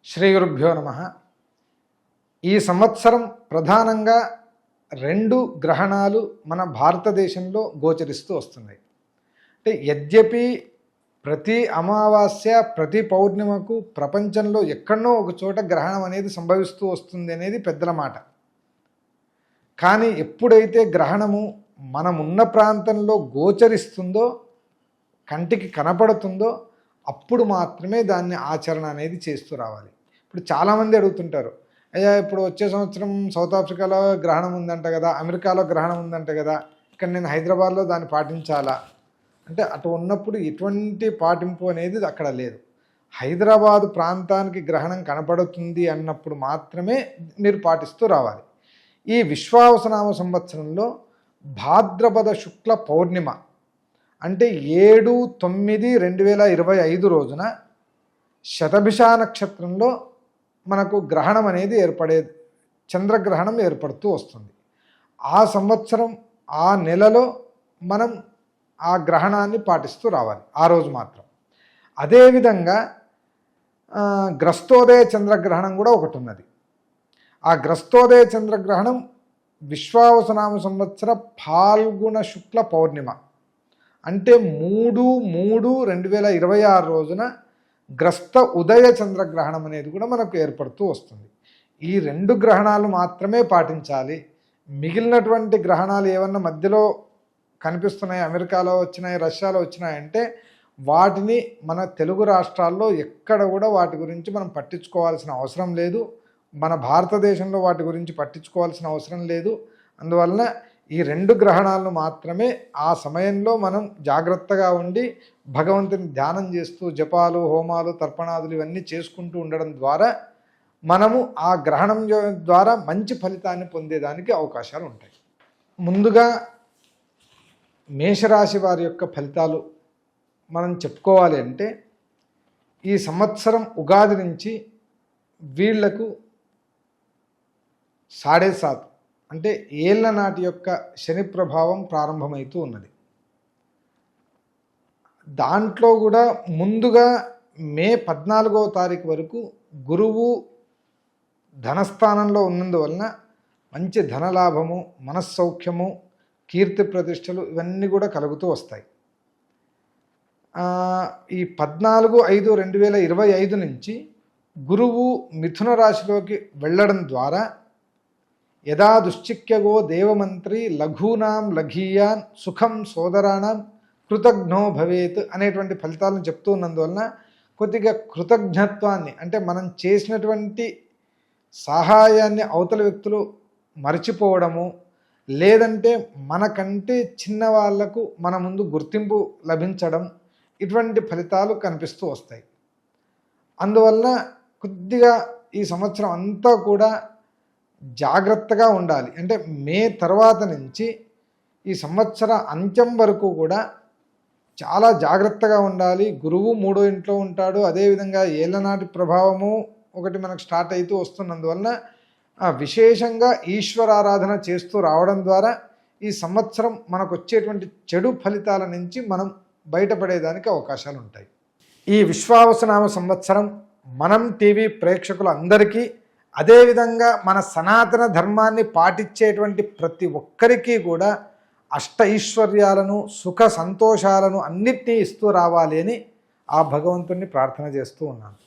శ్రీ గురుభ్యో నమః. ఈ సంవత్సరం ప్రధానంగా 2 గ్రహణాలు మన భారతదేశంలో గోచరిస్తూ వస్తున్నాయి. అంటే యద్యపి ప్రతి అమావాస్య ప్రతి పౌర్ణిమకు ప్రపంచంలో ఎక్కడనో ఒక చోట గ్రహణం అనేది సంభవిస్తూ వస్తుంది అనేది పెద్దల మాట. కానీ ఎప్పుడైతే గ్రహణము మనమున్న ప్రాంతంలో గోచరిస్తుందో, కంటికి కనపడుతుందో, అప్పుడు మాత్రమే దాన్ని ఆచరణ అనేది చేస్తూ రావాలి. ఇప్పుడు చాలామంది అడుగుతుంటారు, అయ్యా ఇప్పుడు వచ్చే సంవత్సరం సౌత్ ఆఫ్రికాలో గ్రహణం ఉందంట కదా, అమెరికాలో గ్రహణం ఉందంట కదా, ఇక్కడ నేను హైదరాబాద్లో దాన్ని పాటించాలా అంటే, అటు ఉన్నప్పుడు ఎటువంటి పాటింపు అనేది అక్కడ లేదు. హైదరాబాదు ప్రాంతానికి గ్రహణం కనపడుతుంది అన్నప్పుడు మాత్రమే మీరు పాటిస్తూ రావాలి. ఈ విశ్వావసనామ సంవత్సరంలో భాద్రపద శుక్ల పౌర్ణిమ అంటే 7/9/2025 రోజున శతభిష నక్షత్రంలో మనకు గ్రహణం అనేది చంద్రగ్రహణం ఏర్పడుతూ వస్తుంది. ఆ సంవత్సరం ఆ నెలలో మనం ఆ గ్రహణాన్ని పాటిస్తూ రావాలి ఆ రోజు మాత్రం. అదేవిధంగా గ్రస్తోదయ చంద్రగ్రహణం కూడా ఒకటి ఉన్నది. ఆ గ్రస్తోదయ చంద్రగ్రహణం విశ్వావసనామ సంవత్సర ఫాల్గుణ శుక్ల పౌర్ణిమ అంటే 3/3/2026 రోజున గ్రస్త ఉదయ చంద్రగ్రహణం అనేది కూడా మనకు ఏర్పడుతూ వస్తుంది. ఈ 2 గ్రహణాలు మాత్రమే పాటించాలి. మిగిలినటువంటి గ్రహణాలు ఏమన్నా మధ్యలో కనిపిస్తున్నాయి, అమెరికాలో వచ్చినాయి, రష్యాలో వచ్చినాయంటే వాటిని మన తెలుగు రాష్ట్రాల్లో ఎక్కడ కూడా వాటి గురించి మనం పట్టించుకోవాల్సిన అవసరం లేదు. మన భారతదేశంలో వాటి గురించి పట్టించుకోవాల్సిన అవసరం లేదు. అందువలన ఈ 2 గ్రహణాలను మాత్రమే ఆ సమయంలో మనం జాగ్రత్తగా ఉండి భగవంతుని ధ్యానం చేస్తూ జపాలు, హోమాలు, తర్పణాదులు ఇవన్నీ చేసుకుంటూ ఉండడం ద్వారా మనము ఆ గ్రహణం ద్వారా మంచి ఫలితాన్ని పొందేదానికి అవకాశాలు ఉంటాయి. ముందుగా మేషరాశి వారి యొక్క ఫలితాలు మనం చెప్పుకోవాలి అంటే, ఈ సంవత్సరం ఉగాది నుంచి వీళ్లకు 7.5 అంటే ఏళ్ల నాటి యొక్క శని ప్రభావం ప్రారంభమవుతూ ఉన్నది. దాంట్లో కూడా ముందుగా మే 14వ తారీఖు వరకు గురువు ధనస్థానంలో ఉన్నందువలన మంచి ధనలాభము, మనస్సౌఖ్యము, కీర్తి ప్రతిష్టలు ఇవన్నీ కూడా కలుగుతూ వస్తాయి. ఈ 14/5/2025 నుంచి గురువు మిథున రాశిలోకి వెళ్ళడం ద్వారా యదా దుశ్చిక్యగో దేవమంత్రి లఘూనాం లఘీయాన్ సుఖం సోదరాణం కృతజ్ఞో భవేత్ అనేటువంటి ఫలితాలను చెప్తూ ఉన్నందువలన కొద్దిగా కృతజ్ఞత్వాన్ని అంటే మనం చేసినటువంటి సహాయాన్ని అవతల వ్యక్తులు మర్చిపోవడము, లేదంటే మనకంటే చిన్న వాళ్లకు మన ముందు గుర్తింపు లభించడం, ఇటువంటి ఫలితాలు కనిపిస్తూ వస్తాయి. అందువలన కొద్దిగా ఈ సంవత్సరం అంతా కూడా జాగ్రత్తగా ఉండాలి. అంటే మే తర్వాత నుంచి ఈ సంవత్సర అంత్యం వరకు కూడా చాలా జాగ్రత్తగా ఉండాలి. గురువు 3వ ఇంట్లో ఉంటాడు. అదేవిధంగా ఏళ్ళనాటి ప్రభావము ఒకటి మనకు స్టార్ట్ అవుతూ వస్తున్నందువలన విశేషంగా ఈశ్వరారాధన చేస్తూ రావడం ద్వారా ఈ సంవత్సరం మనకు వచ్చేటువంటి చెడు ఫలితాల నుంచి మనం బయటపడేదానికి అవకాశాలు ఉంటాయి. ఈ విశ్వావసనామ సంవత్సరం మనం టీవీ ప్రేక్షకులందరికీ, అదేవిధంగా మన సనాతన ధర్మాన్ని పాటించేటువంటి ప్రతి ఒక్కరికి కూడా అష్ట ఐశ్వర్యాలను, సుఖ సంతోషాలను అన్నిటినీ ఇస్తూ రావాలి అని ఆ భగవంతుణ్ణి ప్రార్థన చేస్తూ ఉన్నాను.